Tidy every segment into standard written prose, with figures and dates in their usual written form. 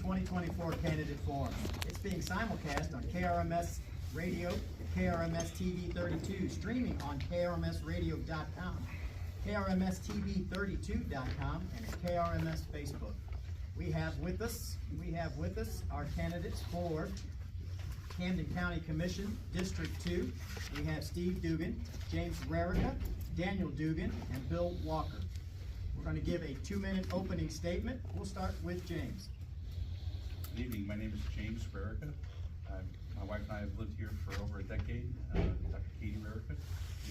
2024 Candidate Forum. It's being simulcast on KRMS Radio, KRMS TV 32, streaming on KRMSradio.com, KRMSTV32.com, and at KRMS Facebook. We have with us our candidates for Camden County Commission, District 2. We have Steve Dugan, James Rarica, Daniel Dugan, and Bill Walker. We're going to give a 2-minute opening statement. We'll start with James. Good evening. My name is James Rarica. My wife and I have lived here for over a decade. Dr. Katie Rarica.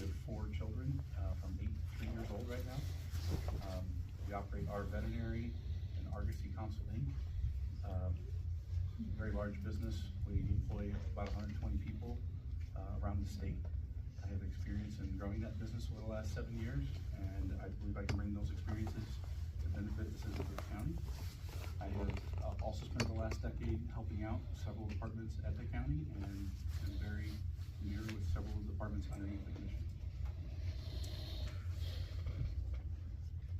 We have 4 children from 8 to 3 years old right now. We operate our veterinary and Argosy Council Inc. Very large business. We employ about 120 people around the state. I have experience in growing that business over the last 7 years, and I believe I can bring those experiences to benefit the citizens of the county. I have also spent the last decade helping out several departments at the county and am very familiar with several departments underneath the commission.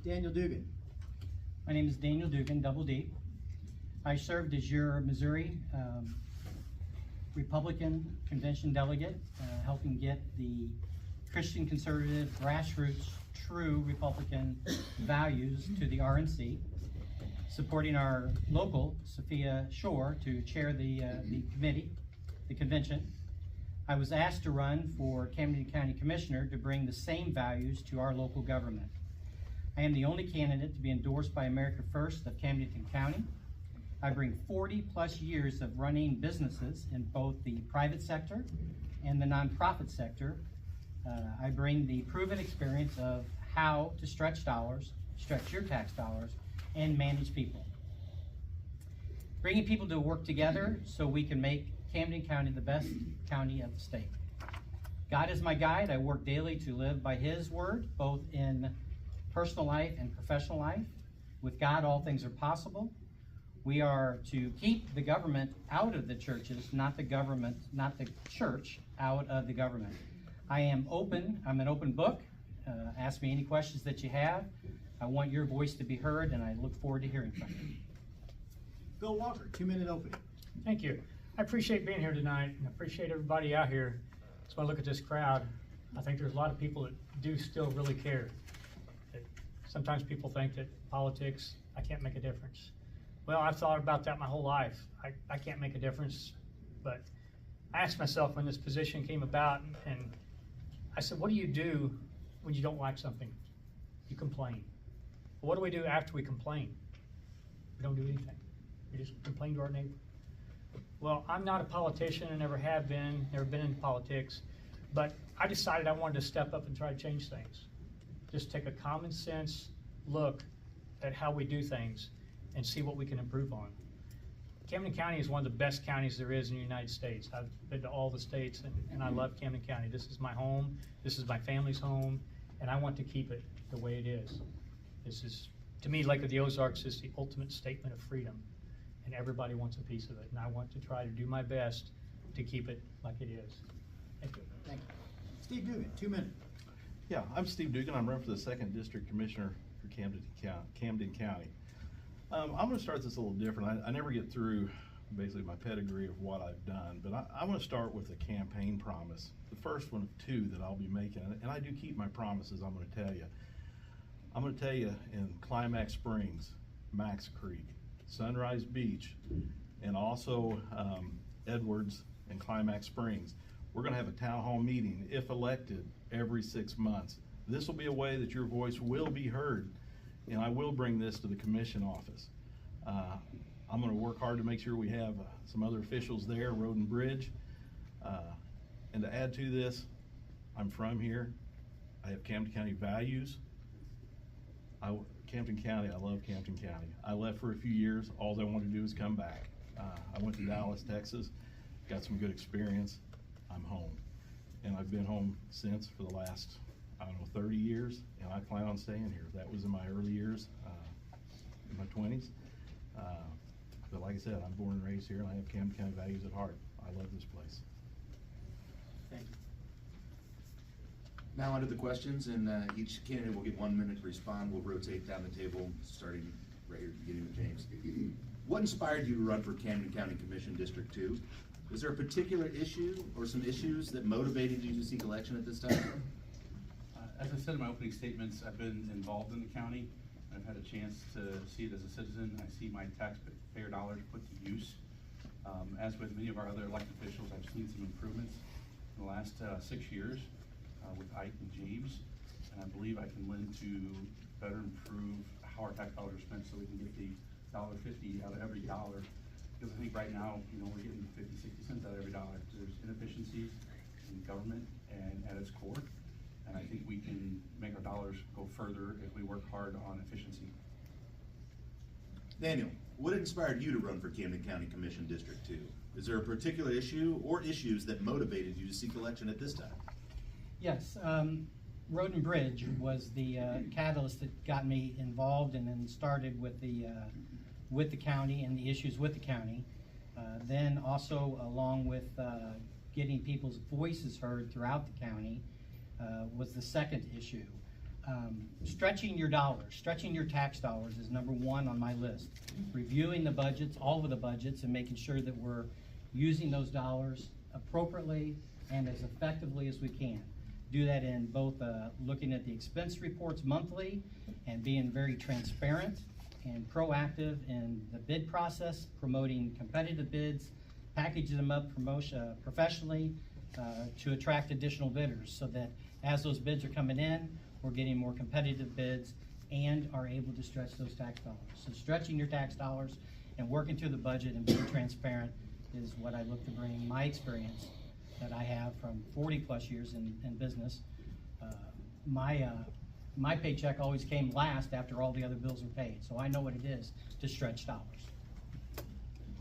Daniel Dugan. My name is Daniel Dugan, Double D. I served as your Missouri Republican Convention delegate, helping get the Christian conservative, grassroots, true Republican values to the RNC, supporting our local, Sophia Shore, to chair the committee, the convention. I was asked to run for Camden County Commissioner to bring the same values to our local government. I am the only candidate to be endorsed by America First of Camden County. I bring 40+ years of running businesses in both the private sector and the nonprofit sector. I bring the proven experience of how to stretch dollars, stretch your tax dollars, and manage people. Bringing people to work together so we can make Camden County the best county of the state. God is my guide. I work daily to live by His word, both in personal life and professional life. With God, all things are possible. We are to keep the government out of the churches, not the government, not the church out of the government. I am open. I'm an open book. Ask me any questions that you have. I want your voice to be heard, and I look forward to hearing from you. Bill Walker, 2-minute opening. Thank you. I appreciate being here tonight, and I appreciate everybody out here. So I look at this crowd, I think there's a lot of people that do still really care. Sometimes people think that politics, I can't make a difference. Well, I've thought about that my whole life. I can't make a difference, but I asked myself when this position came about, and I said, what do you do when you don't like something? You complain. Well, what do we do after we complain? We don't do anything. We just complain to our neighbor. Well, I'm not a politician and never have been, never been in politics, but I decided I wanted to step up and try to change things. Just take a common sense look at how we do things and see what we can improve on. Camden County is one of the best counties there is in the United States. I've been to all the states, and I love Camden County. This is my home, this is my family's home, and I want to keep it the way it is. This is, to me, Lake of the Ozarks is the ultimate statement of freedom, and everybody wants a piece of it, and I want to try to do my best to keep it like it is. Thank you. Thank you. Steve Dugan, 2 minutes. Yeah, I'm Steve Dugan. I'm running for the 2nd District Commissioner for Camden County. I'm going to start this a little different. I never get through basically my pedigree of what I've done, but I want to start with a campaign promise. The first one of 2 that I'll be making, and I do keep my promises. I'm going to tell you. I'm going to tell you in Climax Springs, Max Creek, Sunrise Beach, and also Edwards and Climax Springs. We're going to have a town hall meeting, if elected, every 6 months. This will be a way that your voice will be heard, and I will bring this to the commission office. I'm going to work hard to make sure we have some other officials there, Road and Bridge. And to add to this, I'm from here. I have Camden County values. Camden County, I love Camden County. I left for a few years. All I wanted to do is come back. I went to Dallas, Texas, got some good experience. I'm home. And I've been home since for the last, 30 years, and I plan on staying here. That was in my early years, in my 20s. But like I said, I'm born and raised here, and I have Camden County values at heart. I love this place. Thank you. Now onto the questions, and each candidate will get 1 minute to respond. We'll rotate down the table, starting right here at the beginning with James. What inspired you to run for Camden County Commission District 2? Was there a particular issue or some issues that motivated you to seek election at this time? As I said in my opening statements, I've been involved in the county. I've had a chance to see it as a citizen. I see my taxpayer dollars put to use. As with many of our other elected officials, I've seen some improvements in the last 6 years with Ike and James. And I believe I can lend to better improve how our tax dollars are spent so we can get the $1.50 out of every dollar. Because I think right now, we're getting 50, 60 cents out of every dollar. There's inefficiencies in government and at its core. And I think we can make our dollars go further if we work hard on efficiency. Daniel, what inspired you to run for Camden County Commission District 2? Is there a particular issue or issues that motivated you to seek election at this time? Yes, Road and Bridge was the catalyst that got me involved and then started with the county and the issues with the county. Then also along with getting people's voices heard throughout the county was the second issue. Stretching your dollars, stretching your tax dollars is number one on my list. Reviewing the budgets, all of the budgets, and making sure that we're using those dollars appropriately and as effectively as we can. Do that in both looking at the expense reports monthly and being very transparent and proactive in the bid process, promoting competitive bids, packaging them up professionally to attract additional bidders so that as those bids are coming in, we're getting more competitive bids and are able to stretch those tax dollars. So stretching your tax dollars and working through the budget and being transparent is what I look to bring my experience that I have from 40 plus years in business. My paycheck always came last after all the other bills were paid, so I know what it is to stretch dollars.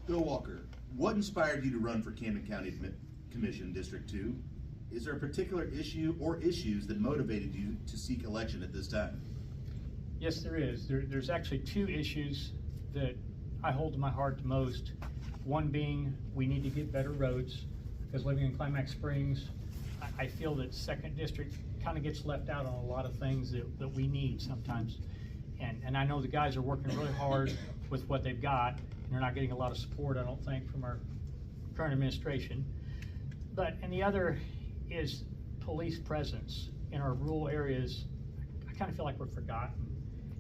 Bill Walker, what inspired you to run for Camden County Commission District 2? Is there a particular issue or issues that motivated you to seek election at this time? Yes, there is. There's actually two issues that I hold to my heart the most. One being we need to get better roads, because living in Climax Springs, I feel that second district kind of gets left out on a lot of things that we need sometimes. And I know the guys are working really hard with what they've got, and they're not getting a lot of support, I don't think, from our current administration. And the other is police presence in our rural areas. I kind of feel like we're forgotten.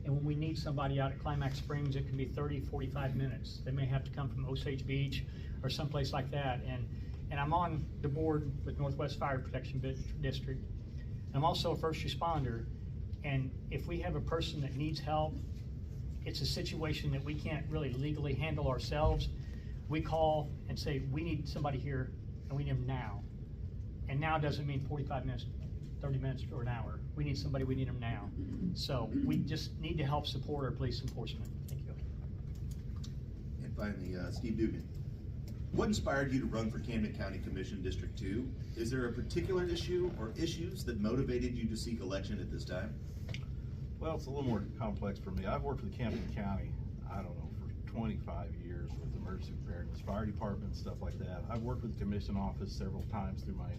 And when we need somebody out at Climax Springs, it can be 30, 45 minutes. They may have to come from Osage Beach or someplace like that. And I'm on the board with Northwest Fire Protection District. I'm also a first responder. And if we have a person that needs help, it's a situation that we can't really legally handle ourselves. We call and say, we need somebody here and we need them now. And now doesn't mean 45 minutes, 30 minutes or an hour. We need somebody, we need them now. So we just need to help support our police enforcement. Thank you. And finally, Steve Dugan, what inspired you to run for Camden County Commission District 2? Is there a particular issue or issues that motivated you to seek election at this time? Well, it's a little more complex for me. I've worked for the Camden County, I don't know, for 25 years with emergency preparedness, fire department, stuff like that. I've worked with the commission office several times through my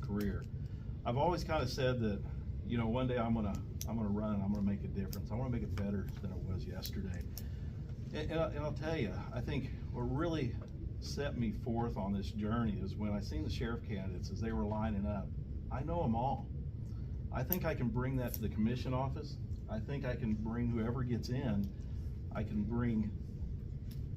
career. I've always kind of said that, one day I'm gonna run and I'm gonna make a difference. I want to make it better than it was yesterday. And I'll tell you, I think what really set me forth on this journey is when I seen the sheriff candidates as they were lining up. I know them all. I think I can bring that to the commission office. I think I can bring whoever gets in, I can bring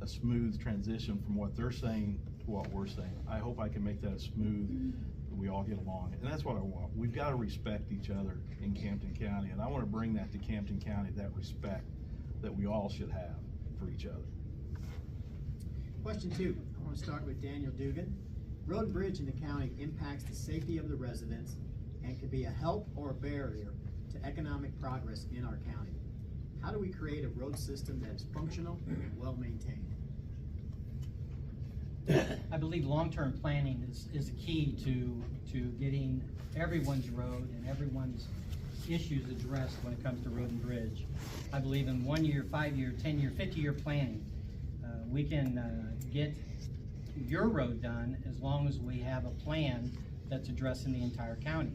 a smooth transition from what they're saying to what we're saying. I hope I can make that smooth, that we all get along. And that's what I want. We've got to respect each other in Camden County, and I want to bring that to Camden County, that respect that we all should have for each other. Question 2, I want to start with Daniel Dugan. Road and bridge in the county impacts the safety of the residents and can be a help or a barrier to economic progress in our county. How do we create a road system that is functional and well-maintained? I believe long-term planning is a key to getting everyone's road and everyone's issues addressed when it comes to road and bridge. I believe in 1 year, 5 year, 10 year, 50-year planning, we can get your road done as long as we have a plan that's addressing the entire county.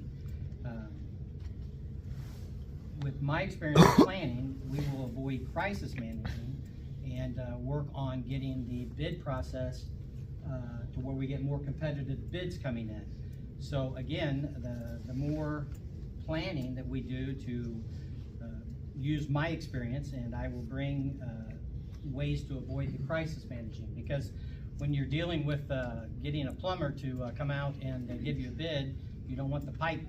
With my experience in planning, we will avoid crisis management and work on getting the bid process to where we get more competitive bids coming in. So again, the more planning that we do to use my experience, and I will bring ways to avoid the crisis managing, because when you're dealing with getting a plumber to come out and give you a bid, you don't want the pipe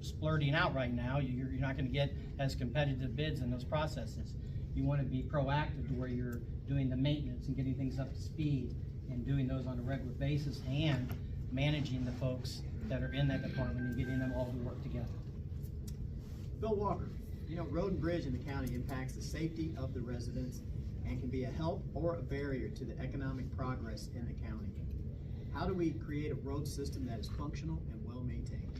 splurting out right now. You're not going to get as competitive bids in those processes. You want to be proactive to where you're doing the maintenance and getting things up to speed and doing those on a regular basis and managing the folks that are in that department and getting them all to work together. Bill Walker, you know, road and bridge in the county impacts the safety of the residents and can be a help or a barrier to the economic progress in the county. How do we create a road system that is functional and well maintained?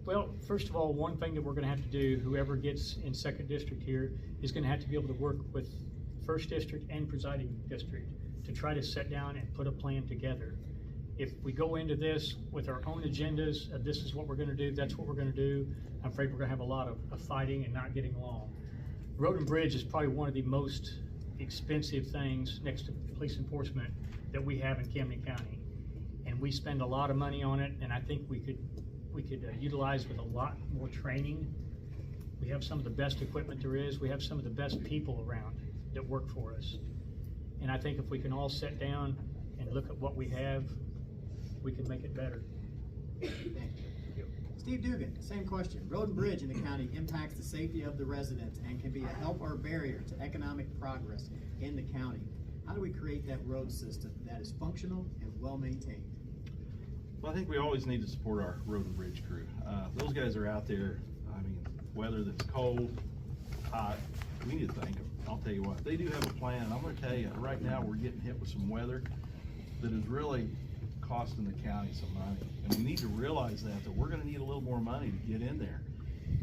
Well, first of all, one thing that we're gonna have to do, whoever gets in second district here, is gonna have to be able to work with first district and presiding district to try to sit down and put a plan together. If we go into this with our own agendas, this is what we're gonna do, that's what we're gonna do, I'm afraid we're gonna have a lot of fighting and not getting along. Road and bridge is probably one of the most expensive things next to police enforcement that we have in Camden County. And we spend a lot of money on it, and I think we could utilize with a lot more training. We have some of the best equipment there is. We have some of the best people around that work for us. And I think if we can all sit down and look at what we have, we can make it better. Thank you. Steve Dugan, same question. Road and bridge in the county impacts the safety of the residents and can be a help or a barrier to economic progress in the county. How do we create that road system that is functional and well maintained? Well, I think we always need to support our road and bridge crew. Those guys are out there, I mean, whether it's cold, hot, we need to thank them. I'll tell you what, they do have a plan. I'm gonna tell you, right now we're getting hit with some weather that is really costing the county some money. And we need to realize that we're gonna need a little more money to get in there.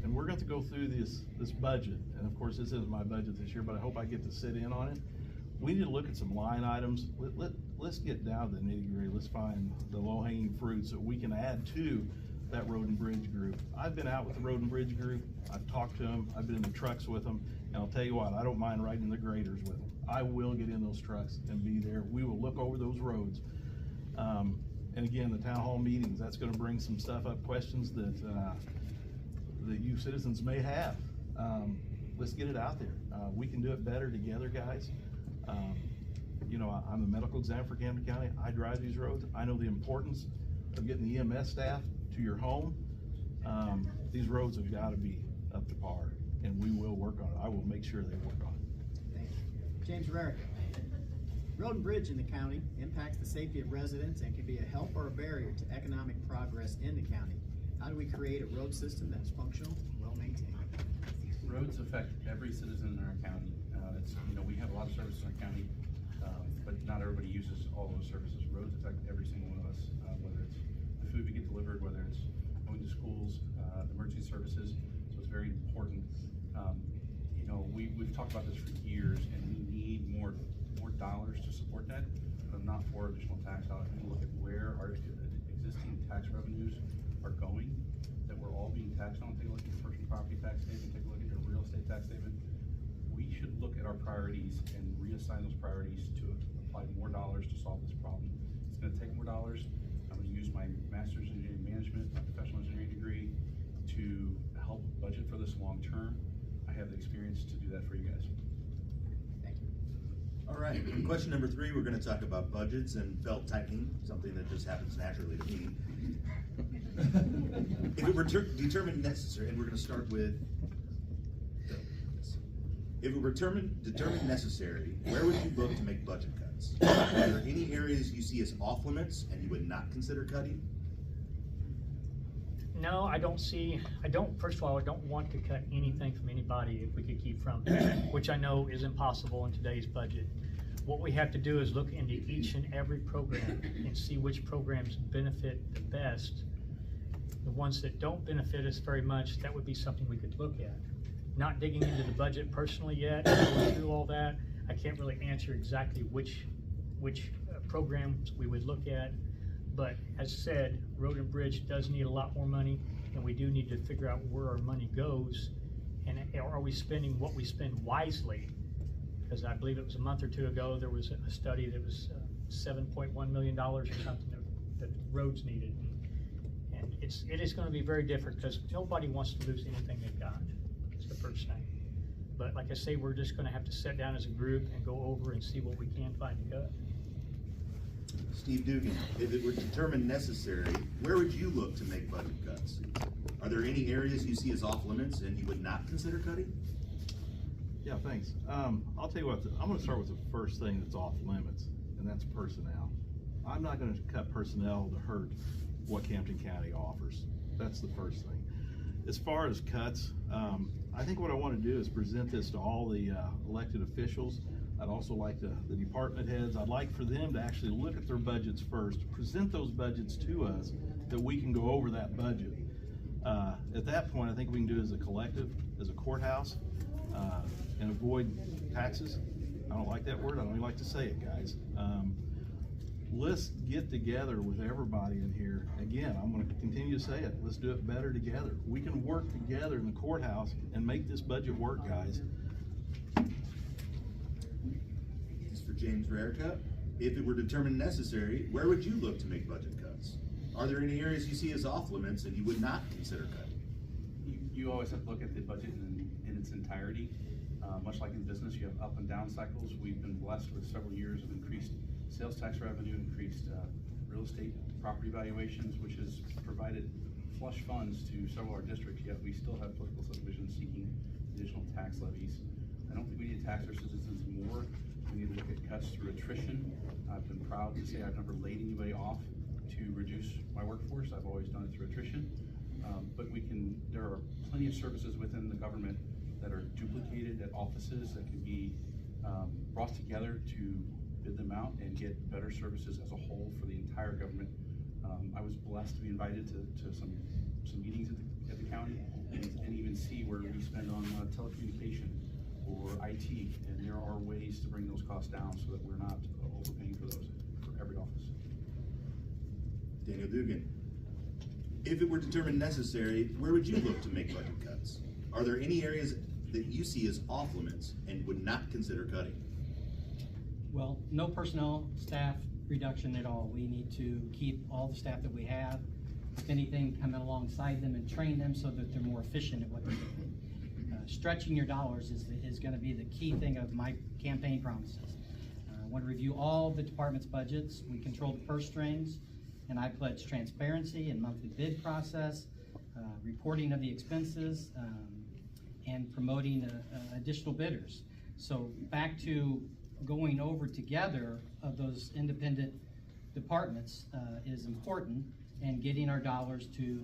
And we're going to go through this budget. And of course, this isn't my budget this year, but I hope I get to sit in on it. We need to look at some line items. Let's get down to the nitty gritty. Let's find the low hanging fruits that we can add to that road and bridge group. I've been out with the road and bridge group. I've talked to them. I've been in the trucks with them. And I'll tell you what, I don't mind riding the graders with them. I will get in those trucks and be there. We will look over those roads. And again, the town hall meetings, that's going to bring some stuff up, questions that you citizens may have. Let's get it out there. We can do it better together, guys. You know, I'm a medical examiner for Camden County. I drive these roads. I know the importance of getting the EMS staff to your home. These roads have got to be up to par, and we will work on it. I will make sure they work on it. Thank you. James Rarick. Road and bridge in the county impacts the safety of residents and can be a help or a barrier to economic progress in the county. How do we create a road system that is functional and well maintained? Roads affect every citizen in our county. You know, we have a lot of services in our county, but not everybody uses all those services. Roads affect every single one of us, whether it's the food we get delivered, whether it's going to schools, emergency services. So it's very important. You know, we've talked about this for years, and we need more dollars to support that, but not for additional tax dollars. We look at where our existing tax revenues are going, that we're all being taxed on. Take a look at your personal property tax statement, take a look at your real estate tax statement. We should look at our priorities and reassign those priorities to apply more dollars to solve this problem. It's gonna take more dollars. I'm gonna use my master's in engineering management, my professional engineering degree, to help budget for this long term. I have the experience to do that for you guys. Thank you. All right, question number 3, we're gonna talk about budgets and belt tightening, something that just happens naturally to me. If it were determined necessary, and we're gonna start with, if it were determined necessary, where would you look to make budget cuts? Are there any areas you see as off limits and you would not consider cutting? No, first of all, I don't want to cut anything from anybody if we could keep from, which I know is impossible in today's budget. What we have to do is look into each and every program and see which programs benefit the best. The ones that don't benefit us very much, that would be something we could look at. Not digging into the budget personally yet, going through all that, I can't really answer exactly which programs we would look at. But as said, road and bridge does need a lot more money, and we do need to figure out where our money goes, and are we spending what we spend wisely? Because I believe it was a month or two ago, there was a study that was $7.1 million or something that roads needed. And it is gonna be very different because nobody wants to lose anything they've got, is the first thing. But like I say, we're just gonna have to sit down as a group and go over and see what we can find to cut. Steve Dugan, if it were determined necessary, where would you look to make budget cuts? Are there any areas you see as off limits and you would not consider cutting? Yeah, thanks. I'll tell you what, I'm gonna start with the first thing that's off limits, and that's personnel. I'm not gonna cut personnel to hurt what Camden County offers. That's the first thing. As far as cuts, I think what I wanna do is present this to all the elected officials. I'd also like the department heads, I'd like for them to actually look at their budgets first, present those budgets to us, that we can go over that budget. At that point, I think we can do it as a collective, as a courthouse, and avoid taxes. I don't like that word, I don't even like to say it, guys. Let's get together with everybody in here. Again, I'm gonna continue to say it, let's do it better together. We can work together in the courthouse and make this budget work, guys. This is for James Rarica. If it were determined necessary, where would you look to make budget cuts? Are there any areas you see as off limits and you would not consider cutting? You always have to look at the budget in its entirety. Much like in business, you have up and down cycles. We've been blessed with several years of increased sales tax revenue, increased real estate property valuations, which has provided flush funds to several of our districts, yet we still have political subdivisions seeking additional tax levies. I don't think we need to tax our citizens more. We need to look at cuts through attrition. I've been proud to say I've never laid anybody off to reduce my workforce. I've always done it through attrition. But there are plenty of services within the government that are duplicated at offices that can be brought together to bid them out and get better services as a whole for the entire government. I was blessed to be invited to some meetings at the county and even see where we spend on telecommunication or IT, and there are ways to bring those costs down so that we're not overpaying for those for every office. Daniel Dugan, if it were determined necessary, where would you look to make budget cuts? Are there any areas that you see as off limits and would not consider cutting? Well, no personnel staff reduction at all. We need to keep all the staff that we have. If anything, come alongside them and train them so that they're more efficient at what they're doing. Stretching your dollars is gonna be the key thing of my campaign promises. I want to review all the department's budgets. We control the purse strings, and I pledge transparency and monthly bid process, reporting of the expenses, and promoting additional bidders. So back to going over together of those independent departments is important, and getting our dollars to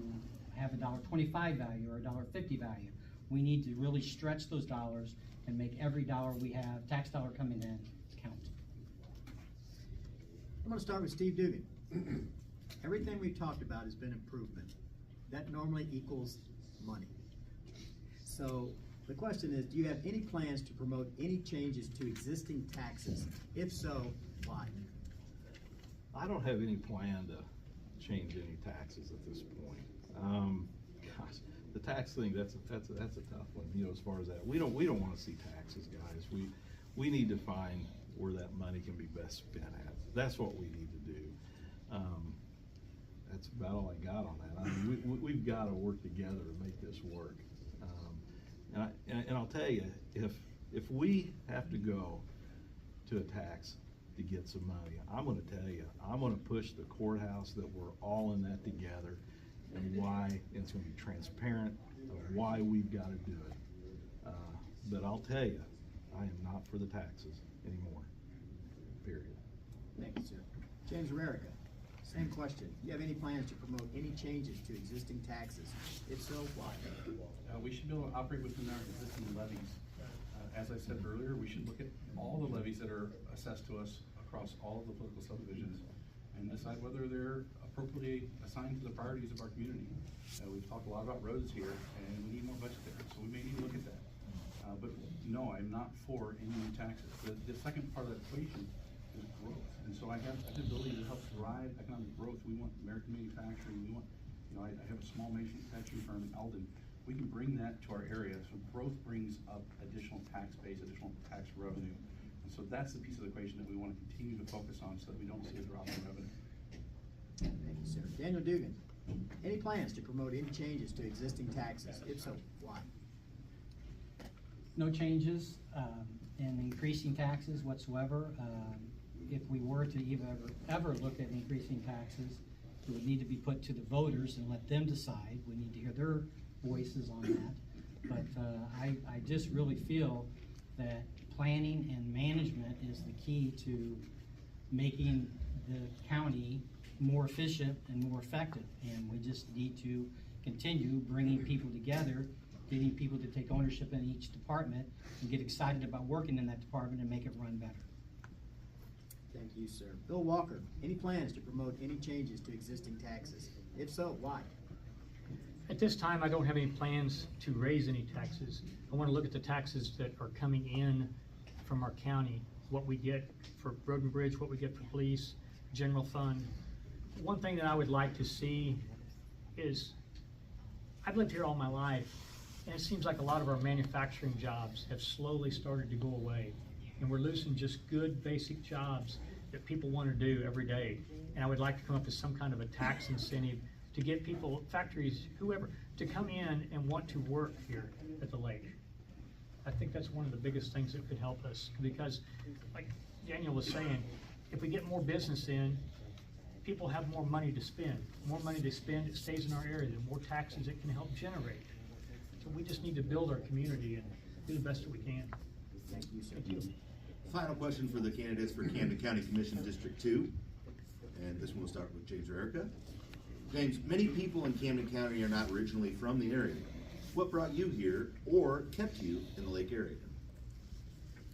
have a $1.25 value or a $1.50 value. We need to really stretch those dollars and make every dollar we have, tax dollar coming in, count. I'm gonna start with Steve Dugan. Everything we've talked about has been improvement. That normally equals money. So the question is, do you have any plans to promote any changes to existing taxes? If so, why? I don't have any plan to change any taxes at this point. Gosh, the tax thing, that's a tough one, you know, as far as that. We don't want to see taxes, guys. We need to find where that money can be best spent at. That's what we need to do. That's about all I got on that. I mean, we've got to work together to make this work. And I'll tell you, if we have to go to a tax to get some money, I'm going to tell you, I'm going to push the courthouse that we're all in that together, and why, and it's going to be transparent of why we've got to do it. But I'll tell you, I am not for the taxes anymore, period. Thank you, sir. James Rarica, same question. Do you have any plans to promote any changes to existing taxes? If so, why? We should be able to operate within our existing levies. As I said earlier, we should look at all the levies that are assessed to us across all of the political subdivisions and decide whether they're appropriately assigned to the priorities of our community. We've talked a lot about roads here, and we need more budget there, so we may need to look at that. But no, I'm not for any new taxes. The second part of the equation is growth, and so I have the ability to help drive economic growth. We want American manufacturing. We want, you know, I have a small manufacturing firm in Eldon. We can bring that to our area, so growth brings up additional tax base, additional tax revenue. And so that's the piece of the equation that we want to continue to focus on so that we don't see a drop in revenue. Thank you, sir. Daniel Dugan, any plans to promote any changes to existing taxes? If so, why? No changes in increasing taxes whatsoever. If we were to ever look at increasing taxes, it would need to be put to the voters and let them decide. We need to hear their voices on that. But I just really feel that planning and management is the key to making the county more efficient and more effective. And we just need to continue bringing people together, getting people to take ownership in each department and get excited about working in that department and make it run better. Thank you, sir. Bill Walker, any plans to promote any changes to existing taxes? If so, why? At this time, I don't have any plans to raise any taxes. I want to look at the taxes that are coming in from our county, what we get for road and bridge, what we get for police, general fund. One thing that I would like to see is, I've lived here all my life, and it seems like a lot of our manufacturing jobs have slowly started to go away. And we're losing just good basic jobs that people want to do every day. And I would like to come up with some kind of a tax incentive to get people, factories, whoever, to come in and want to work here at the lake. I think that's one of the biggest things that could help us, because like Daniel was saying, if we get more business in, people have more money to spend. More money to spend, it stays in our area. The more taxes it can help generate. So we just need to build our community and do the best that we can. Thank you, sir. Thank you. Final question for the candidates for Camden County Commission District 2. And this one will start with James or Erica. James, many people in Camden County are not originally from the area. What brought you here or kept you in the lake area?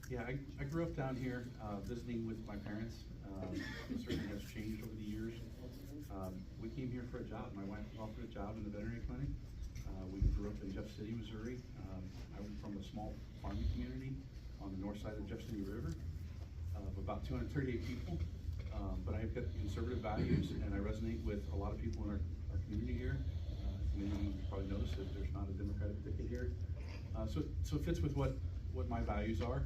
Yeah, I grew up down here visiting with my parents. It certainly has changed over the years. We came here for a job. My wife was offered a job in the veterinary clinic. We grew up in Jeff City, Missouri. I'm from a small farming community on the north side of Jeff City River of about 238 people. But I've got conservative values, and I resonate with a lot of people in our community here. Many of you probably noticed that there's not a Democratic ticket here. So it fits with what my values are.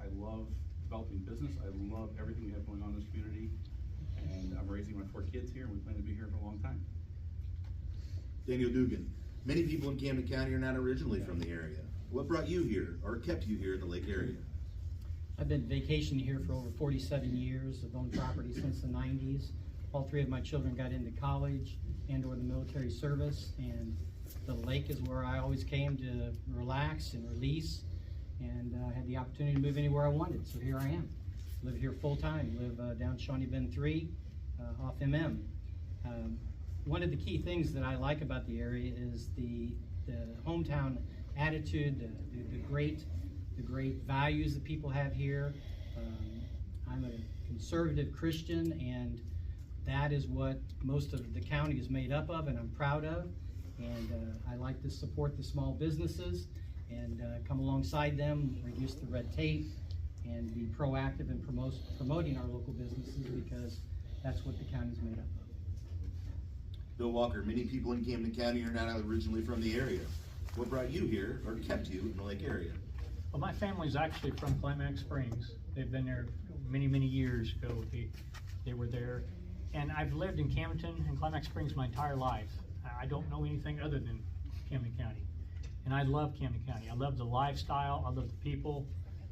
I love developing business. I love everything we have going on in this community. And I'm raising my 4 kids here, and we plan to be here for a long time. Daniel Dugan, many people in Camden County are not originally from the area. What brought you here or kept you here in the lake area? I've been vacationing here for over 47 years. I've owned property since the 90s. All 3 of my children got into college and or the military service, and the lake is where I always came to relax and release, and had the opportunity to move anywhere I wanted, so here I am. Live here full time, live down Shawnee Bend 3 off MM. One of the key things that I like about the area is the hometown attitude, the great values that people have here. I'm a conservative Christian, and that is what most of the county is made up of, and I'm proud of. And I like to support the small businesses and come alongside them, reduce the red tape, and be proactive in promoting our local businesses, because that's what the county is made up of. Bill Walker, many people in Camden County are not originally from the area. What brought you here or kept you in the lake area? Well, my family's actually from Climax Springs. They've been there many, many years ago. They were there. And I've lived in Camden and Climax Springs my entire life. I don't know anything other than Camden County. And I love Camden County. I love the lifestyle. I love the people.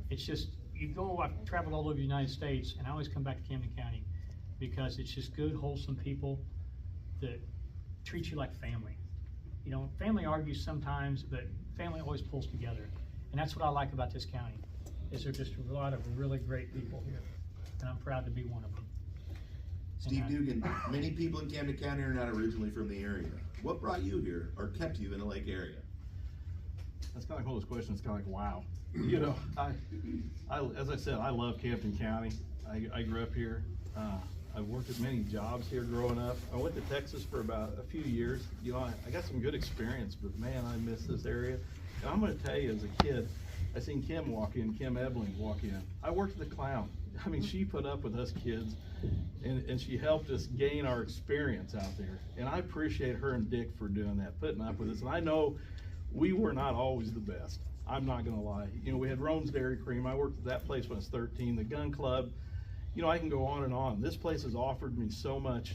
It's just, I've traveled all over the United States, and I always come back to Camden County because it's just good, wholesome people that treat you like family. You know, family argues sometimes, but family always pulls together. And that's what I like about this county, is there's just a lot of really great people here. And I'm proud to be one of them. Steve Dugan, many people in Camden County are not originally from the area. What brought you here or kept you in the lake area? That's kind of like one of those questions, kind of like, wow. You know, as I said, I love Camden County. I grew up here. I've worked at many jobs here growing up. I went to Texas for about a few years. You know, I got some good experience, but man, I miss this area. And I'm going to tell you, as a kid, I seen Kim walk in, Kim Ebling walk in. I worked at the Clown. I mean, she put up with us kids, and she helped us gain our experience out there. And I appreciate her and Dick for doing that, putting up with us. And I know we were not always the best. I'm not gonna lie. You know, we had Rome's Dairy Cream. I worked at that place when I was 13, the gun club. You know, I can go on and on. This place has offered me so much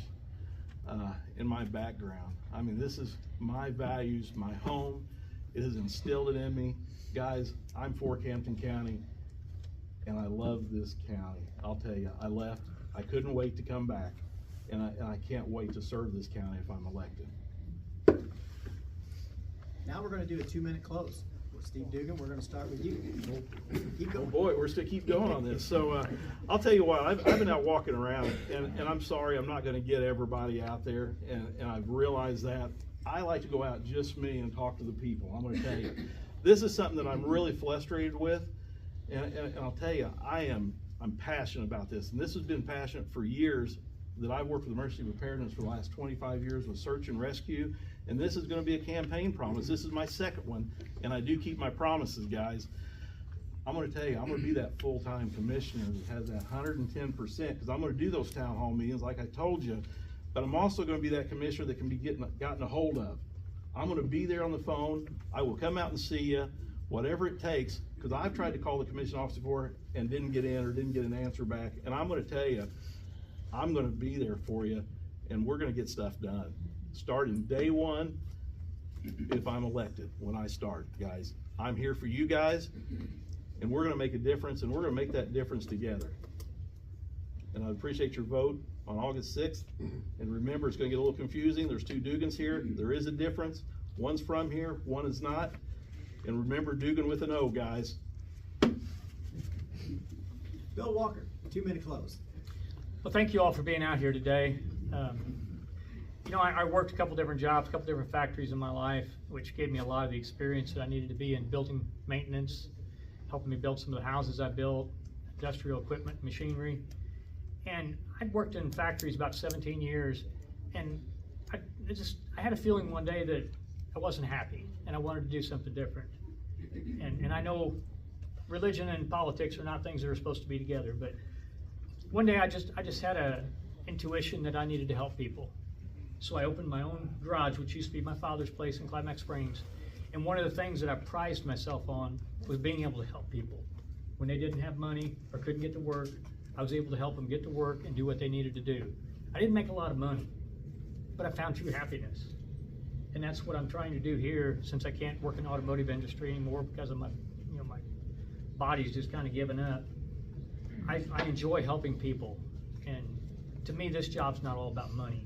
in my background. I mean, this is my values, my home. It has instilled it in me. Guys, I'm for Camden County, and I love this county. I'll tell you, I left. I couldn't wait to come back, and I can't wait to serve this county if I'm elected. Now we're gonna do a 2-minute close. Steve Dugan, we're gonna start with you. Keep Oh going. boy, we're still keep going on this. So I'll tell you what, I've been out walking around, and I'm sorry I'm not gonna get everybody out there, and I've realized that. I like to go out just me and talk to the people. I'm gonna tell you, this is something that I'm really frustrated with, and I'll tell you, I'm passionate about this, and this has been passionate for years that I've worked with emergency preparedness for the last 25 years with search and rescue, and this is gonna be a campaign promise. This is my second one, and I do keep my promises, guys. I'm gonna tell you, I'm gonna be that full-time commissioner that has that 110%, because I'm gonna do those town hall meetings like I told you, but I'm also gonna be that commissioner that can be gotten a hold of. I'm gonna be there on the phone. I will come out and see you, whatever it takes, because I've tried to call the commission office before and didn't get in or didn't get an answer back, and I'm gonna tell you, I'm gonna be there for you, and we're gonna get stuff done. Starting day one, if I'm elected, when I start, guys. I'm here for you guys, and we're gonna make a difference, and we're gonna make that difference together. And I appreciate your vote on August 6th. And remember, it's gonna get a little confusing. There's 2 Dugans here. There is a difference. One's from here, one is not. And remember, Dugan with an O, guys. Bill Walker, 2-minute close. Well, thank you all for being out here today. You know, I worked a couple different jobs, a couple different factories in my life, which gave me a lot of the experience that I needed to be in building maintenance, helping me build some of the houses I built, industrial equipment, machinery. And I'd worked in factories about 17 years, and I had a feeling one day that I wasn't happy, and I wanted to do something different. And I know religion and politics are not things that are supposed to be together, but one day I just had a intuition that I needed to help people. So I opened my own garage, which used to be my father's place in Climax Springs. And one of the things that I prized myself on was being able to help people. When they didn't have money or couldn't get to work, I was able to help them get to work and do what they needed to do. I didn't make a lot of money, but I found true happiness. And that's what I'm trying to do here, since I can't work in the automotive industry anymore because of my body's just kind of given up. I enjoy helping people, and to me, this job's not all about money.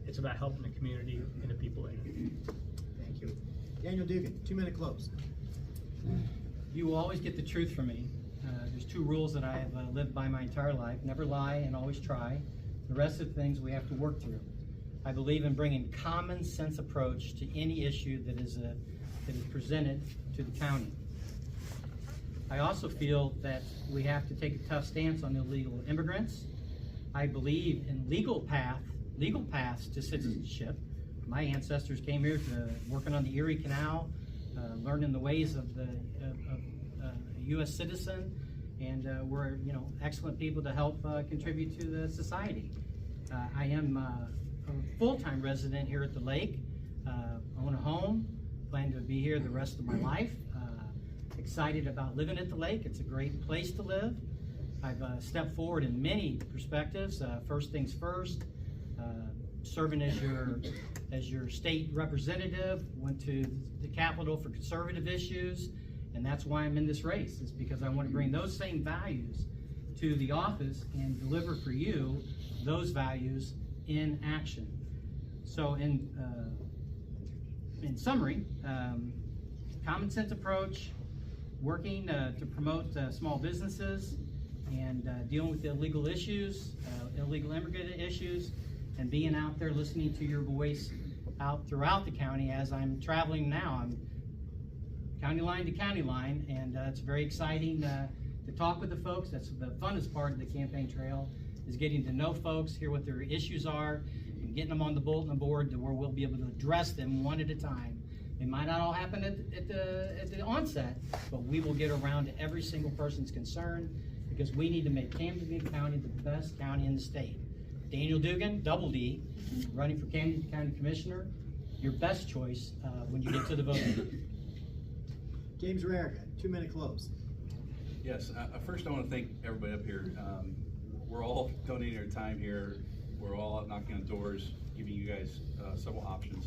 It's about helping the community and the people in it. Thank you. Daniel Dugan, 2-minute close. You will always get the truth from me. There's 2 rules that I have lived by my entire life: never lie and always try. The rest of the things we have to work through. I believe in bringing common sense approach to any issue that is presented to the county. I also feel that we have to take a tough stance on illegal immigrants. I believe in legal paths to citizenship. My ancestors came here to working on the Erie Canal, learning the ways of a U.S. citizen, and we're excellent people to help contribute to the society. I am a full-time resident here at the lake. Own a home, plan to be here the rest of my life. Excited about living at the lake. It's a great place to live. I've stepped forward in many perspectives. First things first, serving as your state representative, went to the Capitol for conservative issues, and that's why I'm in this race. It's because I want to bring those same values to the office and deliver for you those values in action. So in summary, common sense approach, working to promote small businesses, and dealing with the illegal issues, illegal immigrant issues, and being out there listening to your voice out throughout the county as I'm traveling now. I'm county line to county line, and it's very exciting to talk with the folks. That's the funnest part of the campaign trail, is getting to know folks, hear what their issues are, and getting them on the bulletin board to where we'll be able to address them one at a time. It might not all happen at the onset, but we will get around to every single person's concern, because we need to make Camden County the best county in the state. Daniel Dugan, Double D, running for Camden County Commissioner, your best choice when you get to the voting booth. James Rariga, 2-minute close. Yes, first I want to thank everybody up here. We're all donating our time here. We're all out knocking on doors, giving you guys several options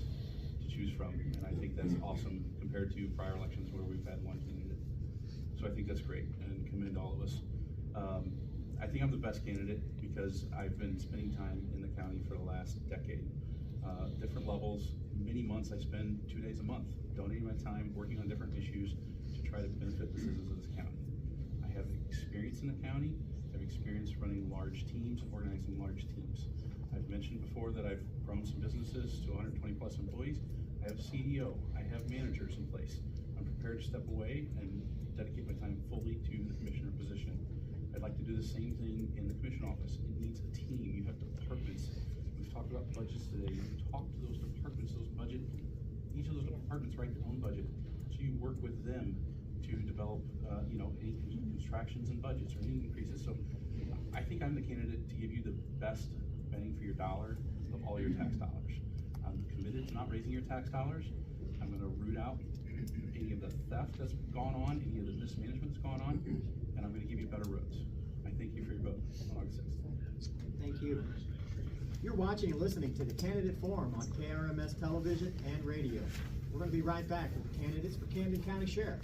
to choose from, and I think that's awesome compared to prior elections where we've had one candidate. So I think that's great, and commend all of us. I think I'm the best candidate because I've been spending time in the county for the last decade. Different levels, many months I spend 2 days a month donating my time, working on different issues to try to benefit the citizens of this county. I have experience in the county. I have experience running large teams and organizing large teams. I've mentioned before that I've grown some businesses to 120 plus employees. I have a CEO. I have managers in place. I'm prepared to step away and dedicate my time fully to the commissioner position. I'd like to do the same thing in the commission office. It needs a team. You have departments. We've talked about budgets today. You talk to those departments, each of those departments write their own budget. So you work with them to develop, any contractions and budgets or any increases. So I think I'm the candidate to give you the best bang for your dollar of all your tax dollars. I'm committed to not raising your tax dollars. I'm going to root out any of the theft that's gone on, any of the mismanagement that's gone on, and I'm going to give you better roads. I thank you for your vote on August 6th. Thank you. You're watching and listening to the Candidate Forum on KRMS television and radio. We're going to be right back with the candidates for Camden County Sheriff.